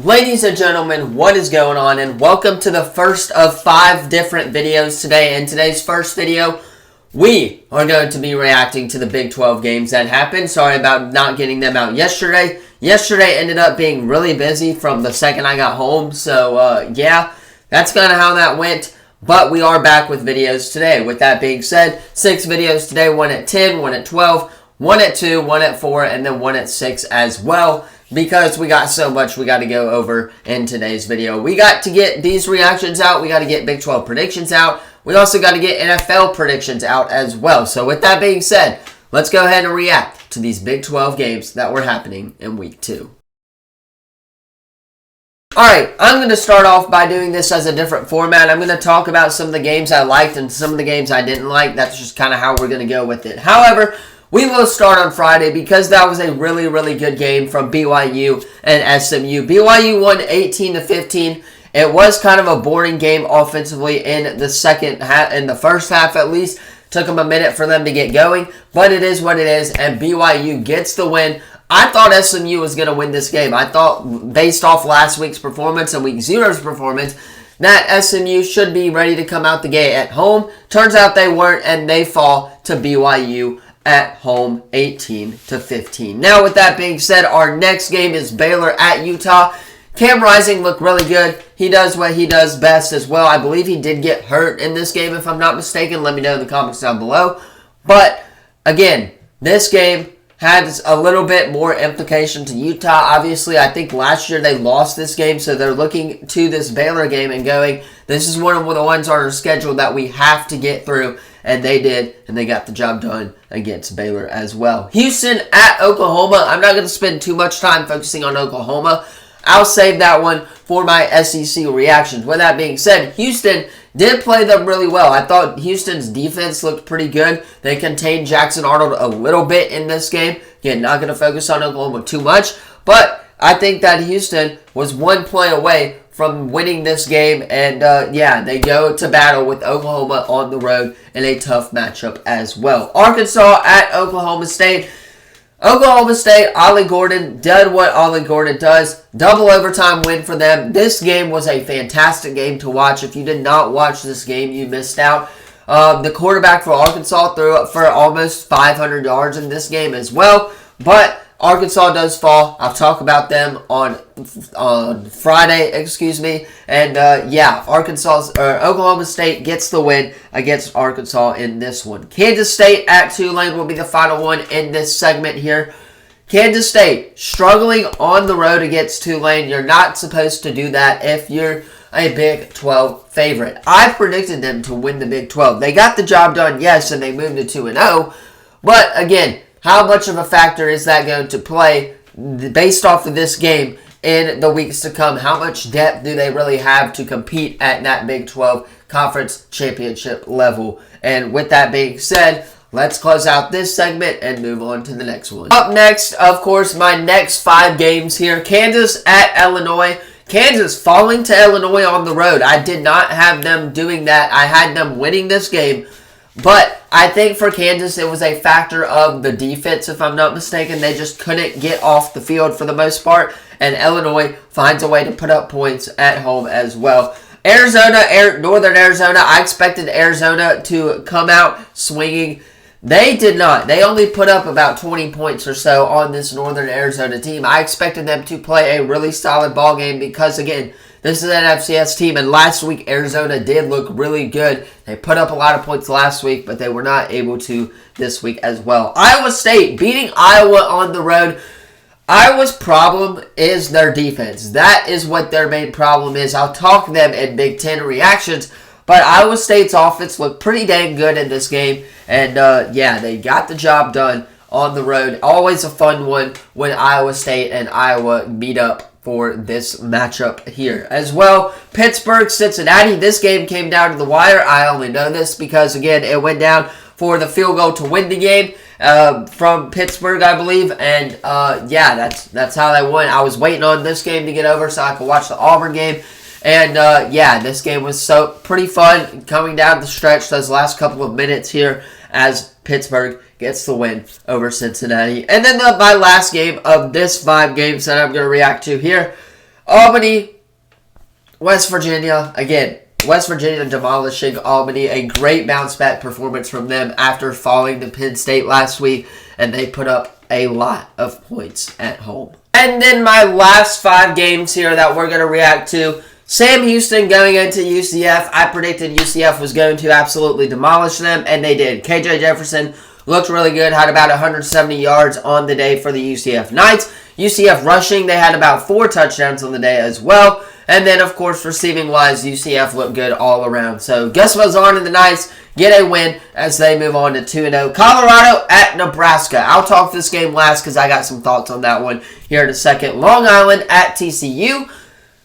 Ladies and gentlemen, what is going on? And welcome to the first of 5 different videos today. In today's first video, we are going to be reacting to the Big 12 games that happened. Sorry about not getting them out yesterday. Yesterday ended up being really busy from the second I got home. So, yeah, that's kind of how that went. But we are back with videos today. With that being said, 6 videos today. 1 at 10, 1 at 12, 1 at 2, 1 at 4, and then 1 at 6 as well. Because we got so much we got to go over in today's video. We got to get these reactions out. We got to get Big 12 predictions out. We also got to get NFL predictions out as well. So with that being said, let's go ahead and react to these Big 12 games that were happening in Week 2. Alright, I'm going to start off by doing this as a different format. I'm going to talk about some of the games I liked and some of the games I didn't like. That's just kind of how we're going to go with it. However, we will start on Friday because that was a really, really good game from BYU and SMU. BYU won 18-15. It was kind of a boring game offensively in the second half, in the first half at least. Took them a minute for them to get going, but it is what it is, and BYU gets the win. I thought SMU was going to win this game. I thought, based off last week's performance and Week 0's performance, that SMU should be ready to come out the gate at home. Turns out they weren't, and they fall to BYU at home 18-15. Now, with that being said, our next game is Baylor at Utah. Cam Rising looked really good. He does what he does best as well. I believe he did get hurt in this game, if I'm not mistaken. Let me know in the comments down below. But, again, this game had a little bit more implication to Utah. Obviously, I think last year they lost this game, so they're looking to this Baylor game and going, this is one of the ones on our schedule that we have to get through. And they did, and they got the job done against Baylor as well. Houston at Oklahoma. I'm not going to spend too much time focusing on Oklahoma. I'll save that one for my SEC reactions. With that being said, Houston did play them really well. I thought Houston's defense looked pretty good. They contained Jackson Arnold a little bit in this game. Again, not going to focus on Oklahoma too much, but I think that Houston was one play away from winning this game, and yeah, they go to battle with Oklahoma on the road in a tough matchup as well. Arkansas at Oklahoma State. Oklahoma State, Ollie Gordon did what Ollie Gordon does. Double overtime win for them. This game was a fantastic game to watch. If you did not watch this game, you missed out. The quarterback for Arkansas threw up for almost 500 yards in this game as well, but Arkansas does fall. I'll talk about them on Friday, and yeah, Oklahoma State gets the win against Arkansas in this one. Kansas State at Tulane will be the final one in this segment here. Kansas State struggling on the road against Tulane. You're not supposed to do that if you're a Big 12 favorite. I predicted them to win the Big 12. They got the job done, yes, and they moved to 2-0, but again, how much of a factor is that going to play based off of this game in the weeks to come? How much depth do they really have to compete at that Big 12 conference championship level? And with that being said, let's close out this segment and move on to the next one. Up next, of course, my next 5 games here. Kansas at Illinois. Kansas falling to Illinois on the road. I did not have them doing that. I had them winning this game. But I think for Kansas, it was a factor of the defense, if I'm not mistaken. They just couldn't get off the field for the most part. And Illinois finds a way to put up points at home as well. Northern Arizona, I expected Arizona to come out swinging. They did not. They only put up about 20 points or so on this Northern Arizona team. I expected them to play a really solid ball game because, again, this is an FCS team, and last week Arizona did look really good. They put up a lot of points last week, but they were not able to this week as well. Iowa State beating Iowa on the road. Iowa's problem is their defense. That is what their main problem is. I'll talk to them in Big Ten reactions, but Iowa State's offense looked pretty dang good in this game, and yeah, they got the job done on the road. Always a fun one when Iowa State and Iowa meet up for this matchup here. As well, Pittsburgh, Cincinnati. This game came down to the wire. I only know this because, again, it went down for the field goal to win the game from Pittsburgh, I believe. And, yeah, that's how they won. I was waiting on this game to get over so I could watch the Auburn game. And, yeah, this game was pretty fun coming down the stretch those last couple of minutes here as Pittsburgh gets the win over Cincinnati. And then my last game of this 5 games that I'm going to react to here. Albany, West Virginia, again, West Virginia demolishing Albany. A great bounce back performance from them after falling to Penn State last week, and they put up a lot of points at home. And then my last 5 games here that we're going to react to. Sam Houston going into UCF. I predicted UCF was going to absolutely demolish them, and they did. KJ Jefferson looked really good, had about 170 yards on the day for the UCF Knights. UCF rushing, they had about 4 touchdowns on the day as well. And then, of course, receiving-wise, UCF looked good all around. So, Gus Malzahn and the Knights get a win as they move on to 2-0. Colorado at Nebraska. I'll talk this game last because I got some thoughts on that one here in a second. Long Island at TCU.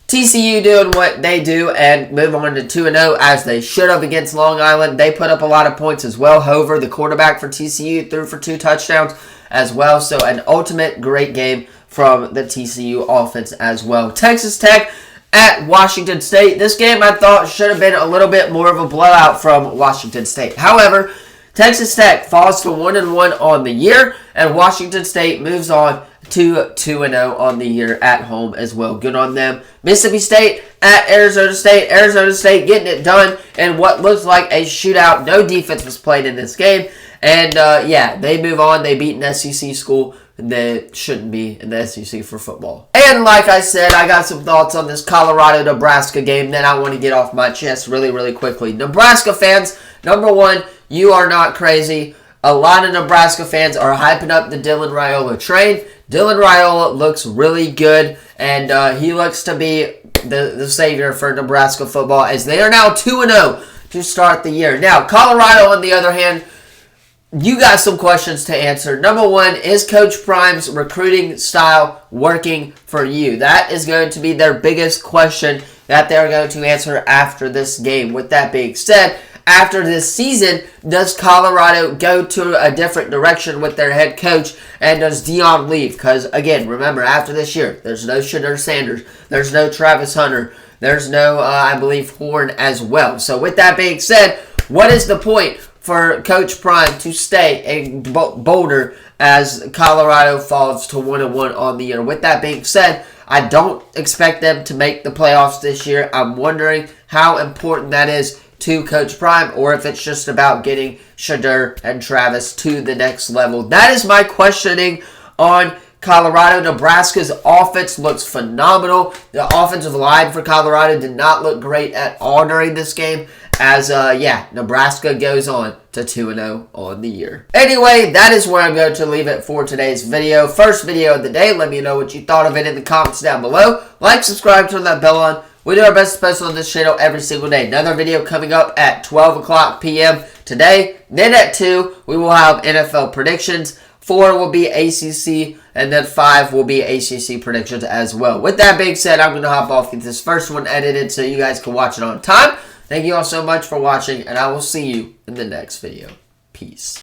TCU doing what they do and move on to 2-0 as they should have against Long Island. They put up a lot of points as well. Hover, the quarterback for TCU, threw for 2 touchdowns as well. So, an ultimate great game from the TCU offense as well. Texas Tech at Washington State. This game I thought should have been a little bit more of a blowout from Washington State. However, Texas Tech falls to 1-1 on the year, and Washington State moves on to 2-0 on the year at home as well. Good on them. Mississippi State at Arizona State. Arizona State getting it done in what looks like a shootout. No defense was played in this game. And, yeah, they move on. They beat an SEC school. They shouldn't be in the SEC for football. And like I said, I got some thoughts on this Colorado-Nebraska game that I want to get off my chest really, really quickly. Nebraska fans, number one, you are not crazy. A lot of Nebraska fans are hyping up the Dylan Raiola train. Dylan Raiola looks really good, and he looks to be the savior for Nebraska football as they are now 2-0 to start the year. Now, Colorado, on the other hand, you got some questions to answer. Number one, is Coach Prime's recruiting style working for you? That is going to be their biggest question that they're going to answer after this game. With that being said, after this season, does Colorado go to a different direction with their head coach, and does Deion leave? Because, again, remember, after this year, there's no Shedeur Sanders, there's no Travis Hunter, there's no, I believe, Horn as well. So with that being said, what is the point for Coach Prime to stay in Boulder as Colorado falls to 1-1 on the year? With that being said, I don't expect them to make the playoffs this year. I'm wondering how important that is to Coach Prime, or if it's just about getting Shedeur and Travis to the next level. That is my questioning on Colorado. Nebraska's offense looks phenomenal. The offensive line for Colorado did not look great at all during this game. As, Nebraska goes on to 2-0 on the year. Anyway, that is where I'm going to leave it for today's video. First video of the day. Let me know what you thought of it in the comments down below. Like, subscribe, turn that bell on. We do our best to post on this channel every single day. Another video coming up at 12 o'clock p.m. today. Then at 2, we will have NFL predictions. 4 will be ACC, and then 5 will be ACC predictions as well. With that being said, I'm going to hop off, get this first one edited so you guys can watch it on time. Thank you all so much for watching, and I will see you in the next video. Peace.